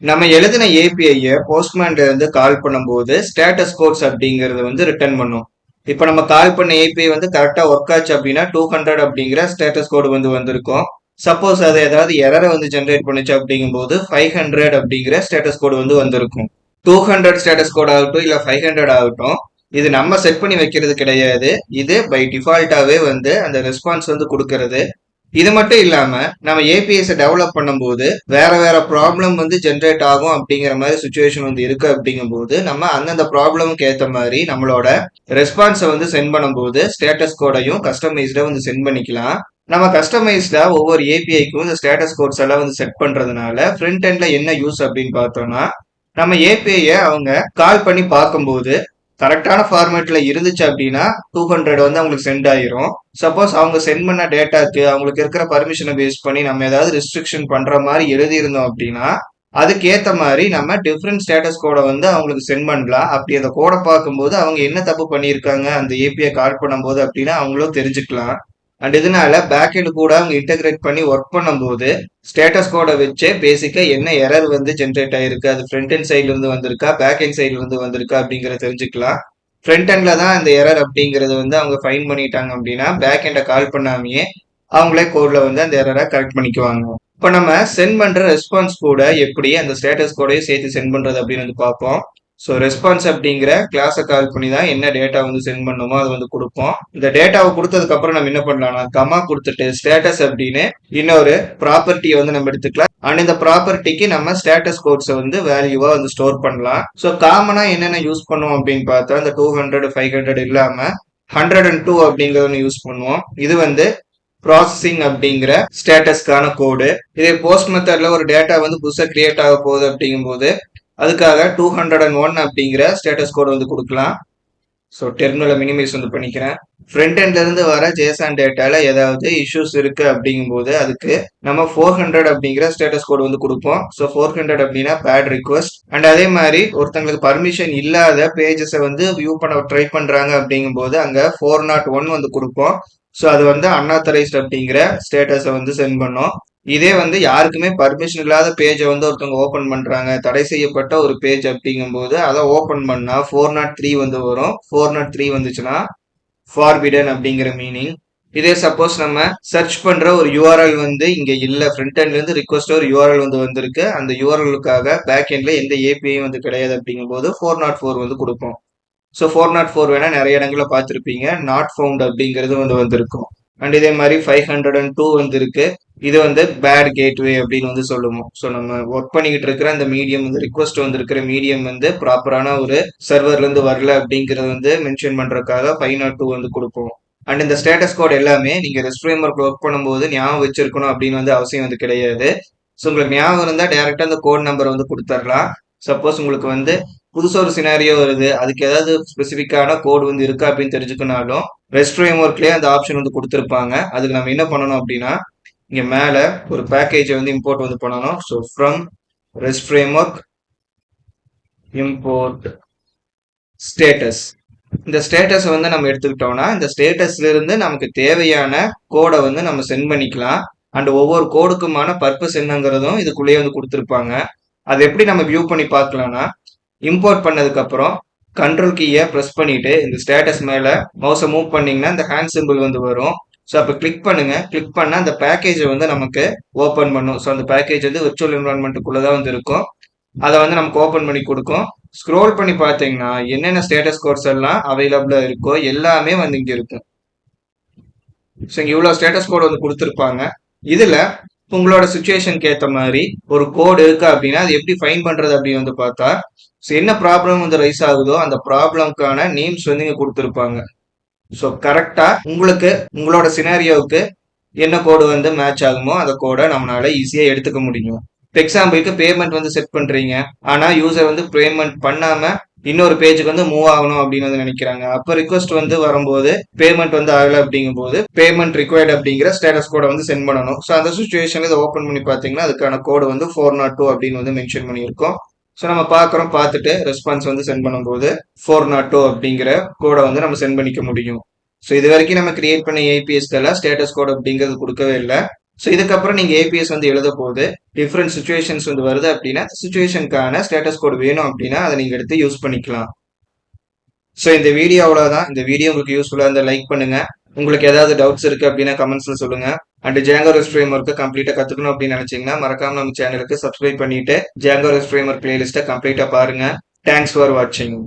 நம்ம எழுதின ஏபிஐ போஸ்ட்மேன்ல இருந்து கால் பண்ணும்போது ஸ்டேட்டஸ் கோட்ஸ் அப்படிங்கறது ரிட்டர்ன் பண்ணும். இப்போ நம்ம கால் பண்ண ஏபிஐ கரெக்டா ஒர்க் ஆச்சு அப்படின்னா 200 அப்படிங்கிற ஸ்டேட்டஸ் கோடு வந்திருக்கும். சப்போஸ் அது ஏதாவது எரரை ஜென்ரேட் பண்ணுச்சு அப்படிங்கும்போது 500 அப்படிங்கிற ஸ்டேட்டஸ் கோடு வந்திருக்கும். 200 ஸ்டேட்டஸ் கோட் ஆகட்டும் இல்ல 500 ஆகட்டும், இது நம்ம செட் பண்ணி வைக்கிறது கிடையாது. இது பை டிஃபால்ட்டாவே அந்த ரெஸ்பான்ஸ் கொடுக்கறது. இது மட்டும் இல்லாம நம்ம ஏபிஎஸ் டெவலப் பண்ணும்போது வேற வேற ப்ராப்ளம் ஜென்ரேட் ஆகும் அப்படிங்கிற மாதிரி சுச்சுவேஷன் இருக்கு. அப்படிங்கும்போது நம்ம அந்தந்த ப்ராப்ளமுக்கு ஏத்த மாதிரி நம்மளோட ரெஸ்பான்ஸை சென்ட் பண்ணும்போது ஸ்டேட்டஸ் கோடையும் கஸ்டமைஸ்டா சென்ட் பண்ணிக்கலாம். நம்ம கஸ்டமைஸ்டா ஒவ்வொரு ஏபிஐக்கும் இந்த ஸ்டேட்டஸ் கோட்ஸ் எல்லாம் செட் பண்றதுனால ஃப்ரண்ட் எண்ட்ல என்ன யூஸ் அப்படின்னு பார்த்தோம்னா, நம்ம ஏபிஐ அவங்க கால் பண்ணி பார்க்கும்போது கரெக்டான ஃபார்மேட்ல இருந்துச்சு அப்படின்னா 200 அவங்களுக்கு சென்ட் ஆயிரும். சப்போஸ் அவங்க சென்ட் பண்ண டேட்டாக்கு அவங்களுக்கு இருக்கிற பர்மிஷனை பேஸ் பண்ணி நம்ம ஏதாவது ரெஸ்ட்ரிக்ஷன் பண்ற மாதிரி எழுதியிருந்தோம் அப்படின்னா அதுக்கு ஏத்த மாதிரி நம்ம டிஃப்ரெண்ட் ஸ்டேட்டஸ் கோடை அவங்களுக்கு சென்ட் பண்ணலாம். அப்படி அந்த கோடை பார்க்கும்போது அவங்க என்ன தப்பு பண்ணியிருக்காங்க அந்த ஏபிஐ கால் பண்ணும்போது அப்படின்னா அவங்களும் தெரிஞ்சுக்கலாம். அண்ட் இதனால பேக் எண்ட் கூட அவங்க இன்டெகிரேட் பண்ணி ஒர்க் பண்ணும்போது ஸ்டேட்டஸ் கோடை வச்சு பேசிக்கா என்ன எரர் ஜென்ரேட் ஆயிருக்கு, அது ஃப்ரண்ட் எண்ட் சைட்ல இருந்து வந்திருக்கா பேக் எண்ட் சைட்ல இருந்து வந்திருக்கா அப்படிங்கறத தெரிஞ்சுக்கலாம். ஃப்ரண்ட் எண்ட்ல தான் இந்த எரர் அப்படிங்கறது அவங்க ஃபைன் பண்ணிட்டாங்க அப்படின்னா பேக் எண்ட கால் பண்ணாமையே அவங்களே கோட்ல அந்த எரரை கரெக்ட் பண்ணிக்குவாங்க. இப்போ நம்ம சென்ட் பண்ற ரெஸ்பான்ஸ் கூட எப்படி அந்த ஸ்டேட்டஸ் கோடையும் சேர்த்து சென்ட் பண்றது அப்படின்னு பார்ப்போம். ஸோ ரெஸ்பான்ஸ் அப்படிங்கிற கிளாஸை கால் பண்ணி தான் என்ன டேட்டா சென்ட் பண்ணுமோ அதை கொடுப்போம். இந்த டேட்டாவை கொடுத்ததுக்கு அப்புறம் நம்ம என்ன பண்ணலாம்னா கமா கொடுத்துட்டு ஸ்டேட்டஸ் அப்படின்னு இன்னொரு ப்ராப்பர்ட்டியை நம்ம எடுத்துக்கலாம். அண்ட் இந்த ப்ராப்பர்ட்டிக்கு நம்ம ஸ்டேட்டஸ் கோட்ஸை வேல்யூவா ஸ்டோர் பண்ணலாம். ஸோ காமனா என்னென்ன யூஸ் பண்ணுவோம் அப்படின்னு பார்த்தா இந்த 200 500 இல்லாம 102 அப்படிங்கறத யூஸ் பண்ணுவோம். இது ப்ராசஸிங் அப்படிங்கிற ஸ்டேட்டஸ்க்கான கோடு. இதே போஸ்ட் மெத்தட்ல ஒரு டேட்டா புதுசா கிரியேட் ஆக போகுது அப்படிங்கும்போது அதுக்காக 201 அப்படிங்கிற ஸ்டேட்டஸ் கோட் கொடுக்கலாம். ஸோ டெர்மினலை மினிமைஸ் பண்ணிக்கிறேன். ஃப்ரண்ட் எண்ட்ல இருந்து வர ஜேசன் டேட்டால ஏதாவது இஷ்யூஸ் இருக்கு அப்படிங்கும்போது அதுக்கு நம்ம 400 அப்படிங்கிற ஸ்டேட்டஸ் கோட் கொடுப்போம். ஸோ 400 அப்படின்னா பேட் ரிக்வஸ்ட். அண்ட் அதே மாதிரி ஒருத்தங்களுக்கு பர்மிஷன் இல்லாத பேஜஸை வியூ பண்ண ட்ரை பண்றாங்க அப்படிங்கும்போது அங்க 401 கொடுப்போம். ஸோ அது அன்ஆத்தரைஸ்ட் அப்படிங்கிற ஸ்டேட்டஸை சென்ட் பண்ணோம். இதே யாருக்குமே பர்மிஷன் இல்லாத பேஜை ஒருத்தவங்க ஓபன் பண்றாங்க, தடை செய்யப்பட்ட ஒரு பேஜ் அப்படிங்கும்போது அதை ஓபன் பண்ணா 403 வரும். 403 வந்துச்சுன்னா ஃபார்பிடன் அப்படிங்கிற மீனிங். இதே சப்போஸ் நம்ம சர்ச் பண்ற ஒரு யூஆர்எல் இங்க இல்ல, ஃப்ரண்ட் எண்ட்ல இருந்து ரிக்வஸ்ட் ஒரு யூஆர்எல் வந்திருக்கு, அந்த யூஆர்எலுக்காக பேக் எண்ட்ல எந்த ஏபிஐயும் கிடையாது அப்படிங்கும்போது 404 கொடுப்போம். ஸோ 404 வேணா நிறைய இடங்கள்ல பார்த்துருப்பீங்க, நாட் ஃபவுண்ட் அப்படிங்கிறது வந்திருக்கும். அண்ட் இதே மாதிரி 502 இருக்கு. இது பேட் கேட்வே அப்படின்னு சொல்லுவோம். ஸோ நம்ம ஒர்க் பண்ணிக்கிட்டு இருக்கிற அந்த மீடியம் ரிக்வஸ்ட் இருக்கிற மீடியம் ப்ராப்பரான ஒரு சர்வர்ல இருந்து வரல அப்படிங்கறது மென்ஷன் பண்றதுக்காக 502 கொடுப்போம். அண்ட் இந்த ஸ்டேட்டஸ் கோட் எல்லாமே நீங்க ரெஸ்ட் ஃப்ரேம்வொர்க் ஒர்க் பண்ணும்போது ஞாபகம் வச்சிருக்கணும் அப்படின்னு அவசியம் கிடையாது. ஸோ உங்களுக்கு ஞாபகம் இருந்தா டைரக்டா அந்த கோட் நம்பர் கொடுத்துடலாம். சப்போஸ் உங்களுக்கு புதுசா ஒரு சினாரியோ வருது, அதுக்கு ஏதாவது ஸ்பெசிஃபிக்கான கோட் இருக்கா அப்படின்னு தெரிஞ்சுக்கனாலும் ரெஸ்ட் ஃப்ரேம்வொர்க்லயே அந்த ஆப்ஷன் கொடுத்துருப்பாங்க. அதுக்கு நம்ம என்ன பண்ணணும் அப்படின்னா இங்க மேல ஒரு பேக்கேஜ் இம்போர்ட் பண்ணணும். So from rest framework import status. இந்த ஸ்டேட்டஸ் நம்ம எடுத்துக்கிட்டோம்னா இந்த ஸ்டேட்டஸ்ல இருந்து நமக்கு தேவையான கோடை நம்ம சென்ட் பண்ணிக்கலாம். அண்ட் ஒவ்வொரு கோடுக்குமான பர்பஸ் என்னங்கிறதும் இதுக்குள்ளேயே கொடுத்துருப்பாங்க. அது எப்படி நம்ம வியூ பண்ணி பார்க்கலாம்னா இம்போர்ட் பண்ணதுக்கு அப்புறம் கண்ட்ரோல் கீயை ப்ரெஸ் பண்ணிட்டு இந்த ஸ்டேட்டஸ் மேல மவுஸை மூவ் பண்ணீங்கன்னா இந்த ஹேண்ட் சிம்பிள் வரும். ஸோ அப்போ கிளிக் பண்ணுங்க. கிளிக் பண்ணா அந்த பேக்கேஜை நமக்கு ஓப்பன் பண்ணும். ஸோ அந்த பேக்கேஜ் விர்ச்சுவல் என்வரான்மெண்ட்டுக்குள்ளதான் இருக்கும். அதை நமக்கு ஓப்பன் பண்ணி கொடுக்கும். ஸ்க்ரோல் பண்ணி பார்த்தீங்கன்னா என்னென்ன ஸ்டேட்டஸ் கோட்ஸ் எல்லாம் அவைலபிளா இருக்கோ எல்லாமே இங்க இருக்கும். ஸோ இங்க இவ்வளவு ஸ்டேட்டஸ் கோட் கொடுத்துருப்பாங்க. இதுல உங்களோட சுச்சுவேஷனுக்கு ஏற்ற மாதிரி ஒரு கோடு இருக்கு அப்படின்னா அது எப்படி ஃபைன் பண்றது அப்படின்னு பார்த்தா ஸோ என்ன ப்ராப்ளம் ரைஸ் ஆகுதோ அந்த ப்ராப்ளம்க்கான நேம்ஸ் இங்க கொடுத்துருப்பாங்க. ஸோ கரெக்டா உங்களுக்கு உங்களோட சினாரியோவுக்கு என்ன கோடு மேட்ச் ஆகுமோ அந்த கோடை நம்மளால ஈஸியா எடுத்துக்க முடியும். இப்போ எக்ஸாம்பிளுக்கு பேமெண்ட் செட் பண்றீங்க, ஆனா யூசர் பேமெண்ட் பண்ணாம இன்னொரு பேஜுக்கு மூவ் ஆகணும் அப்படின்னு நினைக்கிறாங்க. அப்ப ரிக்வஸ்ட் வரும்போது பேமெண்ட் ஆகல அப்படிங்கும் போது பேமெண்ட் ரிக்வயர்ட் அப்படிங்கிற ஸ்டேட்டஸ் கோடை சென்ட் பண்ணணும். ஸோ அந்த சுச்சுவேஷன்ல இதை ஓப்பன் பண்ணி பார்த்தீங்கன்னா அதுக்கான கோடு 402 அப்படின்னு மென்ஷன் பண்ணியிருக்கோம். ஸோ நம்ம பார்க்குறோம், பார்த்துட்டு ரெஸ்பான்ஸ் சென்ட் பண்ணும்போது 402 அப்படிங்கிற கோடை நம்ம சென்ட் பண்ணிக்க முடியும். ஸோ இது வரைக்கும் நம்ம கிரியேட் பண்ண ஏபிஎஸ்க்கு எல்லாம் ஸ்டேட்டஸ் கோட் அப்படிங்கிறது கொடுக்கவே இல்லை. ஸோ இதுக்கப்புறம் நீங்க ஏபிஎஸ் வந்து எழுத போது டிஃப்ரெண்ட் சுச்சுவேஷன்ஸ் வந்து வருது அப்படின்னா சுச்சுவேஷனுக்கான ஸ்டேட்டஸ் கோட் வேணும் அப்படின்னா அதை நீங்க எடுத்து யூஸ் பண்ணிக்கலாம். ஸோ இந்த வீடியோ அவ்வளோதான். இந்த வீடியோ உங்களுக்கு யூஸ்ஃபுல்லாக இருந்தால் லைக் பண்ணுங்க. உங்களுக்கு ஏதாவது டவுட்ஸ் இருக்கு அப்படின்னா கமெண்ட்ஸ்ல சொல்லுங்க. அண்ட் ஜாங்கோ ரெஸ்ட் ஃப்ரேம்வொர்க்கை கம்ப்ளீட்டா கத்துக்கணும் அப்படின்னு நினைச்சீங்கன்னா மறக்காம நம்ம சேனலுக்கு சப்ஸ்கிரைப் பண்ணிட்டு ஜாங்கோ ரெஸ்ட் ஃப்ரேம்வொர்க் பிளேலிஸ்ட்டை கம்ப்ளீட்டா பாருங்க. தேங்க்ஸ் ஃபார் வாட்சிங்.